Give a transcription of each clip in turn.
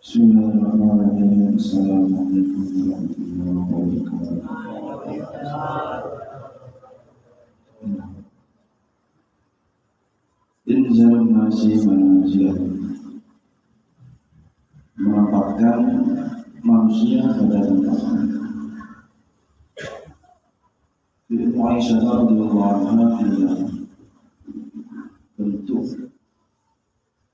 Bismillahirrahmanirrahim. Assalamualaikum warahmatullahi wabarakatuh. Inzal masih manazil, menempatkan manusia pada tempatnya. Ibnu Aisyah radhiyallahu anha bentuk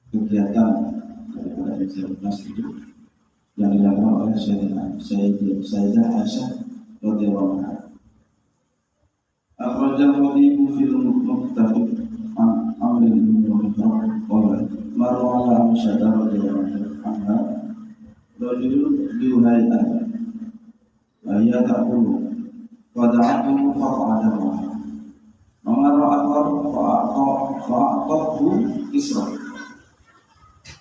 kegiatan daripada Inzal masih itu yang dilakukan oleh Sayyidah Aisyah radhiyallahu anha. Akhrajal Khatib fil Muqtafi an Amr bin Muhammad qala maru ala Aisyah radhiyallahu anha rajulun yuhayya ayya taqulu wa da'atuhu faq'adahu amara akhar fa'atahu isra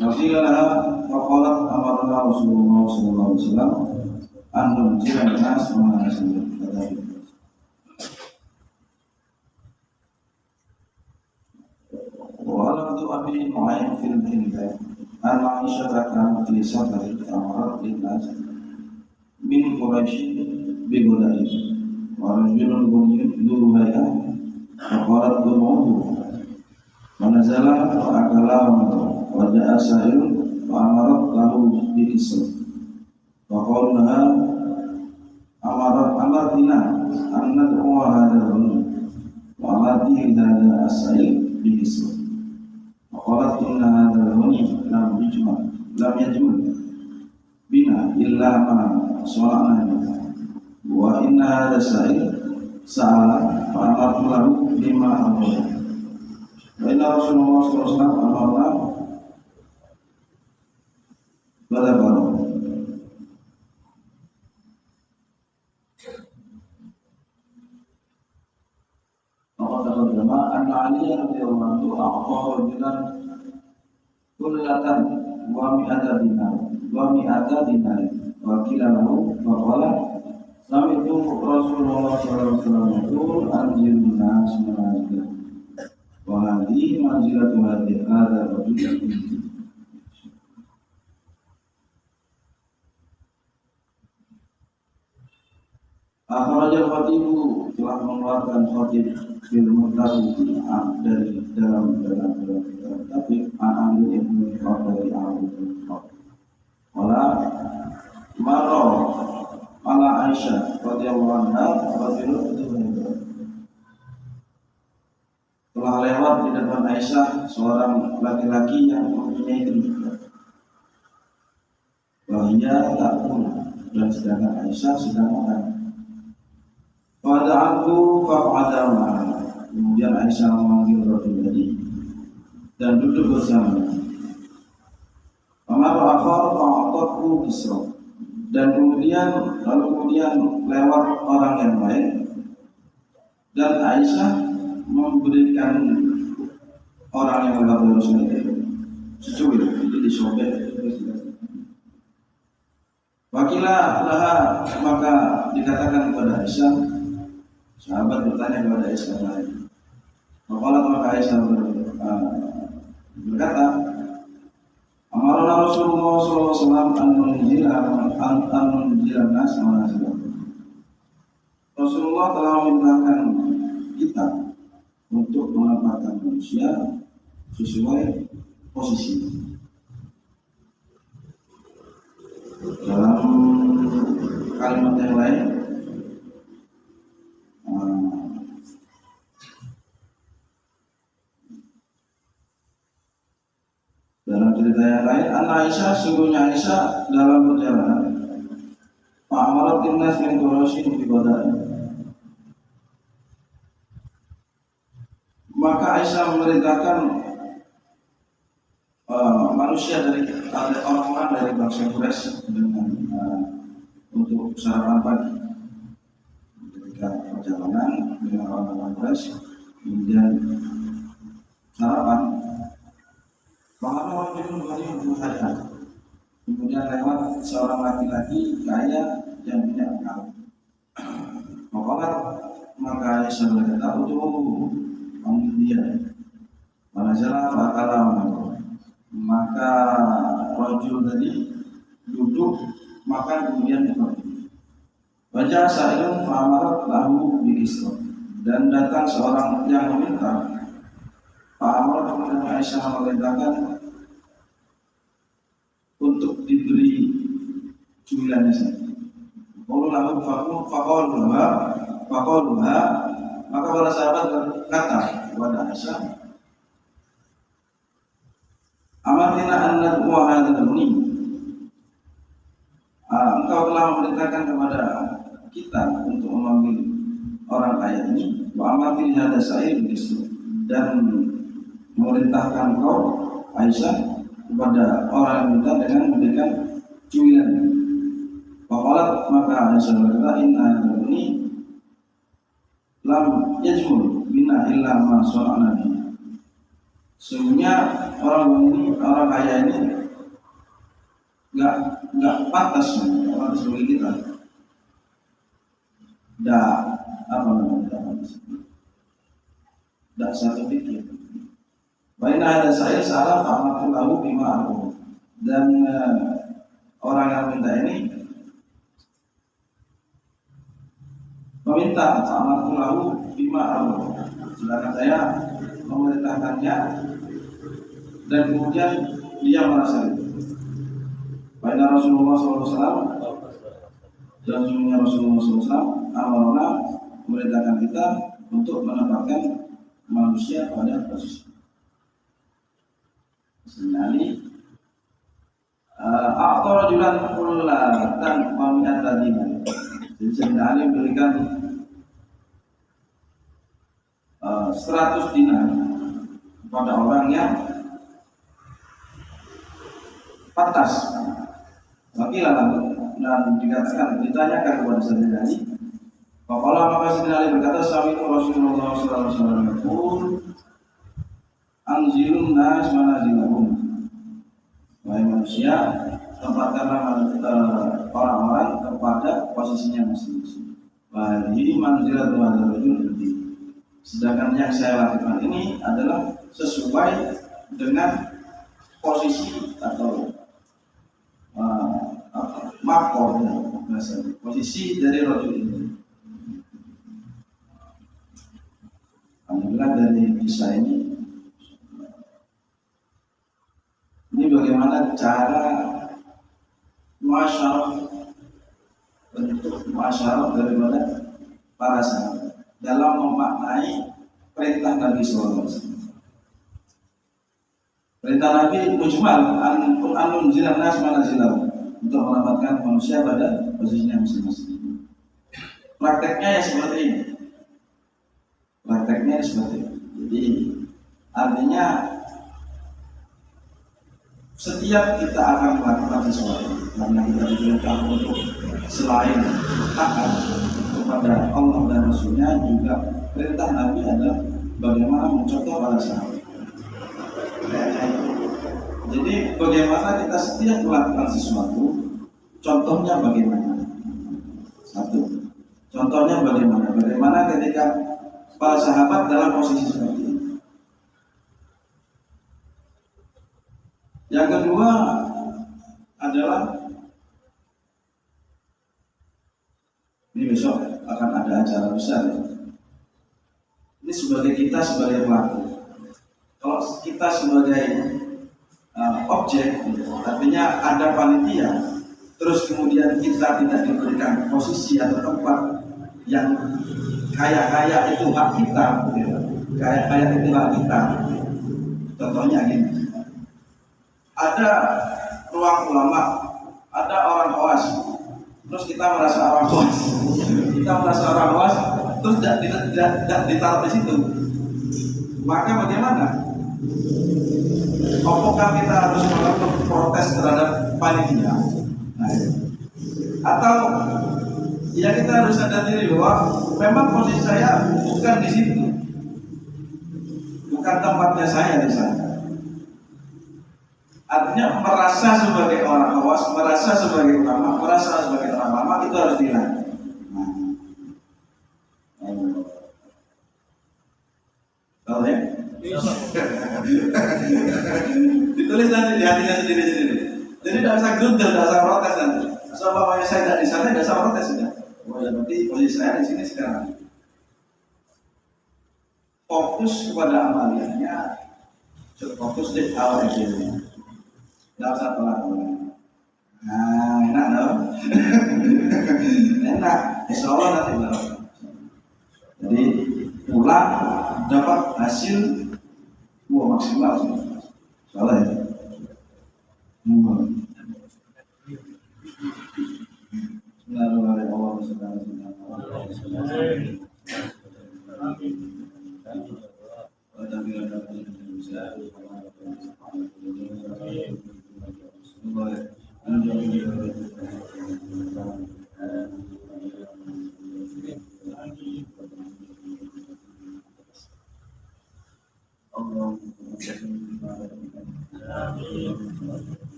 Rasulullah faqalat amarna Rasulullah sallallahu alaihi wasallam an nunzila nas manazil kata ولفظ أبي نعيم في الكندة أن عائشة كانت في سفر فأمرت للناس من قريش بغدائه ورجل ذو هيئة فقالت ادعوه ونزل فأكل وجاء سائل فأمرت له بكسر فقال لها أمرتنا أن ندعو هذا الرجل وأمرتني هذا السائل بكسر Qalat inna hadzal ghani lam yajmul bina illa ma salana wa inna hadza sa'il sa'ala fa amartu lahu bima amara wa inna Rasulullah sallallahu alaihi wasallam amarna pada baru anna Ali radhiyallahu anhu a'tahu rajulan kullatan wa mi'ata dinar wa qila lahu wa qala sami'tu Rasulullah sallallahu alaihi wasallam yaqul anzilun nas manazil wa hadhihi manzilatu hadha rajul. Akhrajal Khatib telah mengeluarkan Khatib fil Muqtafi dari dalam tapi An-Amr ibn Qadari wala maro ala Aisyah radhiyallahu anha telah lewat di depan Aisyah seorang laki-laki yang mempunyai kedudukan bahaya tak pun dan sedangkan Aisyah sedang makan. Pada aku faq'adama. Kemudian Aisyah memanggil Rasul tadi dan duduk bersama. Amar akhar fa'atatu kisra. Dan kemudian lewat orang yang lain dan Aisyah memberikan orang yang lewat Rasul itu secuil, jadi disobek. Wakilah laha, maka dikatakan kepada Aisyah. Sahabat bertanya kepada Aisyah lain. Maka Aisyah berkata, Amarna Rasulullah sallallahu alaihi wasallam an menunjila nas manazil. Rasulullah telah memerintahkan kita untuk menempatkan manusia sesuai posisi. Dalam kalimat yang lain, dalam cerita yang lain, Aisyah sungguhnya Aisyah dalam perjalanan Fa'amarat timnas min Quraisy fi badai. Maka Aisyah memerintahkan manusia dari orang-orang dari bangsa Quraisy dengan untuk sarapan pagi. Ketika perjalanan dengan orang-orang Quraisy, kemudian sarapan. Kemudian lewat seorang laki-laki kaya yang punya akal. Maka Aisyah berkata, panggil dia. Maka rajul tadi duduk, makan kemudian pergi. Wajah sa'ilun fa'amarat lahu bikisra, dan datang seorang yang meminta. Fa'amarat kemudian Aisyah memerintahkan untuk diberi cuilannya saja. Qalu lahu faqaluha, maka para sahabat berkata kepada Aisyah, amartina an nad'u hadzal ghani. Engkau telah memerintahkan kepada kita untuk memanggil orang kaya ini, wa amatin hadza sa'ir bisu, dan memerintahkan engkau Aisyah kepada orang yang minta dengan memberikan cuilan. Faqalat, maka Aisyah berkata, inna ini lam yajmul bina illa ma sa'ana bi. Sesungguhnya orang ini, orang kaya ini enggak pantas orang sebagai kita. Enggak satu pikir. Baina ada saya salah fa'amatul lahu bima aku. Dan orang yang minta ini meminta fa'amatul lahu bima aku. Sedangkan saya memerintahkannya dan kemudian dia merasa itu. Baina Rasulullah SAW dan Rasulullah SAW amarna memerintahkan kita untuk menempatkan manusia pada posisi. Senali aktor julan pula dan mamiat tadi. Jadi senali memberikan 100 dinar kepada orang yang pantas. Wakilah dan dikatakan, ditanyakan kepada Sayyidina Ali. Faqala, maka Sayyidina Ali berkata, sami'tu Rasulullah sallallahu alaihi wasallam yaqul anzilun nas manazilahum. Wahai manusia, tempatkanlah orang-orang kepada posisinya masing-masing. Wah, ini manzilat wa rajul. Sedangkan yang saya lakukan ini adalah sesuai dengan posisi atau makor, posisi dari rajul ini. Alhamdulillah dari kisah ini bagaimana cara masyarakat, bentuk masyarakat daripada para sahabat dalam memaknai perintah Nabi SAW. Perintah Nabi mujmal anun zilan nas manazilahu, untuk menempatkan manusia pada posisinya masing-masing. Prakteknya ya seperti ini. Jadi artinya setiap kita akan melakukan sesuatu karena kita diperintah untuk selain taat kepada Allah dan Rasulnya, juga perintah Nabi adalah bagaimana mencontoh para sahabat. Jadi bagaimana kita setiap melakukan sesuatu, contohnya bagaimana? Satu, contohnya bagaimana? Bagaimana ketika para sahabat dalam posisi seperti ini. Yang kedua adalah ini besok akan ada acara besar ya. Ini sebagai kita sebagai pelaku. Kalau kita sebagai objek, artinya ada panitia, terus kemudian kita tidak diberikan posisi atau tempat yang kaya-kaya itu hak kita, kaya-kaya itu hak kita. Contohnya gini. Ada ruang ulama, ada orang khawas, terus kita merasa orang khawas, terus tidak ditaruh di situ. Maka bagaimana? Apakah kita harus melakukan protes terhadap panitia? Atau ya kita harus sadar diri bahwa memang posisi saya bukan di situ, bukan tempatnya saya di sana. Artinya merasa sebagai orang khawas, merasa sebagai ulama, merasa sebagai orang lama, itu harus dihilang. Tahu ya? Ditulis nanti di hatinya sendiri-sendiri. Jadi tidak usah gundul, tidak usah protes nanti. Soalnya saya tidak di sana, tidak usah protes sudah. Oh ya berarti posisi saya di sini sekarang. Fokus kepada amaliannya, fokus di awal akhirnya. Tidak usah pelan-pelan. Nah, enak dong. Enak. Insya Allah nanti baru. Jadi pulang dapat hasil maksimal sih. Soalnya ya.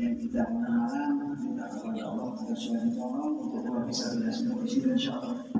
Yang tidak mengenal, kita Allah untuk bisa tidak semua di sini insya Allah.